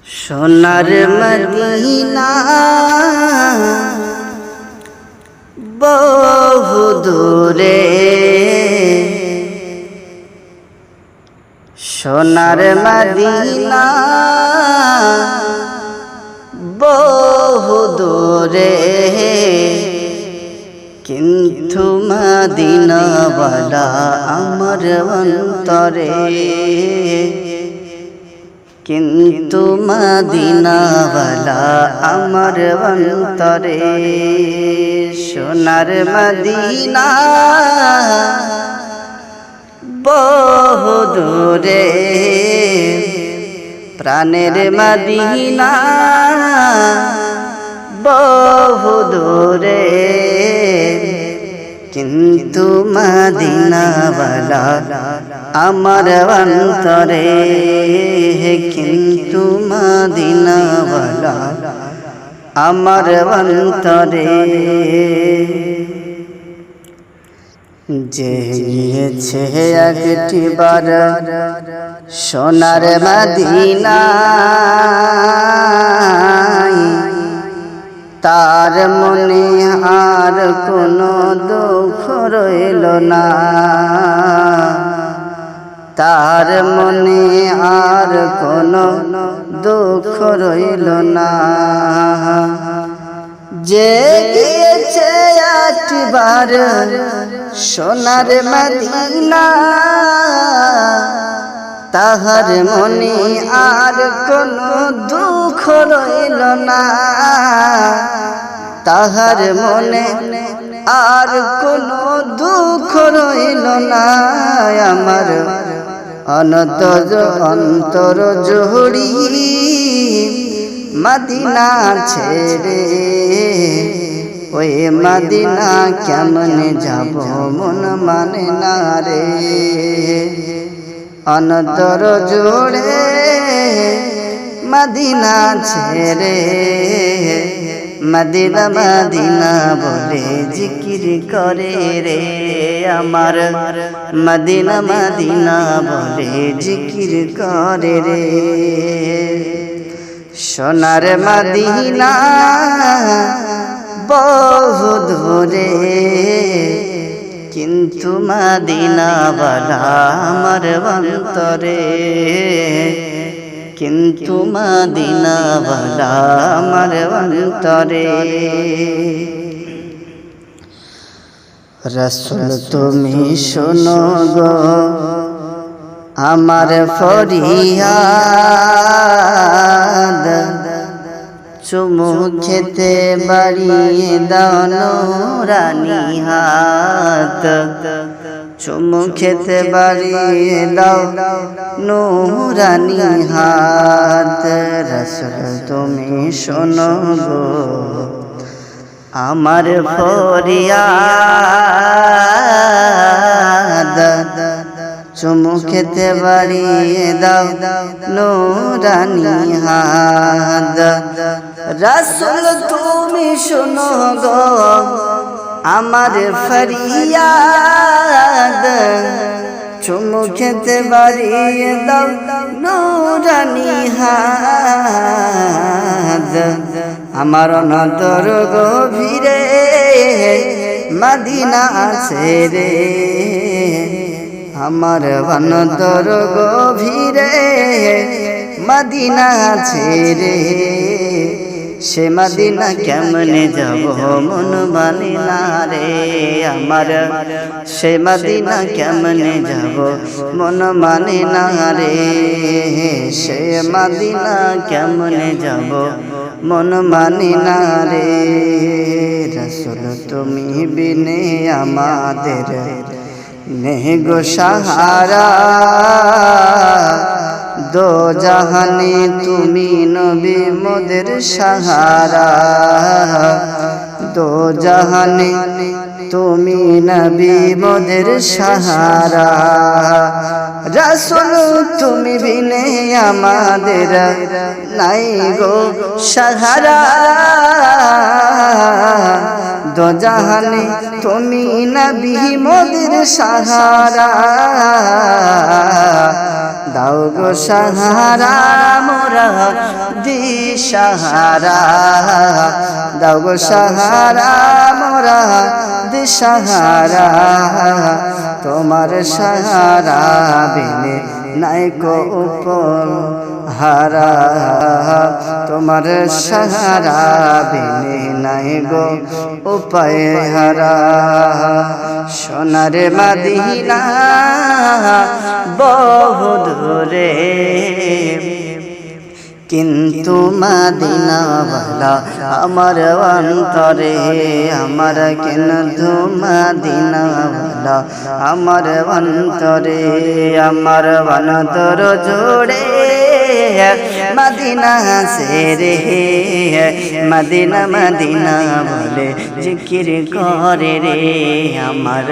সোনার মদিনা বহু দূরে, সোনার মদিনা বহু দূরে, কিন্তু মদিনাওয়ালা আমার অন্তরে, কিন্তু মদিনাওয়ালা আমার অন্তরে। সোনার মদিনা বহু দূরে, প্রাণের মদিনা বহু দূরে, কিন্তু মদিনাওয়ালা আমার অন্তরে, কিন্তু মদিনাওয়ালা আমার অন্তরে। যে গিয়েছে একটিবার সোনার মদিনায়, তার মনে আর কোনো দুঃখ রইল না, তার মনে আর কোনো দুঃখ রইল না। যে গিয়েছে একবার সোনার মদিনা, তাহার মনে আর কোনো দুঃখ রইল না, তাহার মনে আর কোনো দুঃখ রইল না। আমার অন্তর অন্তর জুড়ি মদিনা ছেড়ে, ওই মদিনা কেমনে যাব মন মানে না রে। অন্তর জুড়ে মদিনা ছেড়ে, মদিনা মদিনা বলে জিকির করে রে আমার, মদিনা মদিনা বলে জিকির করে রে। সোনার মদিনা বহু দূরে, কিন্তু মদিনাওয়ালা আমার অন্তরে, কিন্তু মদিনাওয়ালা আমার অন্তরে। রাসূল তুমি শোনো গো আমার ফরিয়াদ, চুমু খেতে বাড়িয়ে দাও নূরানি হাত, চুমু খেতে বাড়িয়ে দাও নূরানি হাত। রাসূল তুমি শোনো গো আমার ফরিয়াদ, চুমু খেতে বাড়িয়ে দাও নূরানি হাত। রাসূল তুমি শোনো গো আমার ফরিয়াদ, চুমু খেতে বাড়িয়ে দাও নূরানি হাত। আমার অন্তর গভীরে মদিনা আছে রে, আমার অন্তর গভীরে মদিনা আছে রে। সে মদিনা কেমনে যাব মন মানে না রে আমার, সে মদিনা কেমনে যাব মন মানে না রে। সে মদিনা কেমনে যাব মন মানে না রে। রাসূল তুমি বিনে আমাদের নেই গো সাহারা, দো জাহানে তুমি নবী মোদের সাহারা, দো জাহানে তুমি নবী মোদের সাহারা। রাসূল তুমি বিনে আমাদের নাই গো সাহারা, দো জাহানে তুমি নবী মোদের সাহারা। দাও গো সাহারা মোরা দিশাহারা দাও গো সাহারা মোরা দিশাহারা তোমার সাহারা বিনে নাই কো উপর হারা তোমার সাহারা বিনে নাই গো উপায় হারা সোনার মদিনা বহু দূরে কিন্তু মদিনাওয়ালা আমার অন্তরে আমার কিন্তু মদিনাওয়ালা আমার অন্তরে আমার অন্তর জোড়ে মদিনা সে রে মদিনা মদিনা বলে জিকির করে রে আমার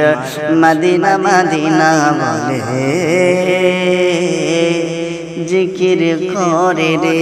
মদিনা মদিনা বলে জিকির করে রে।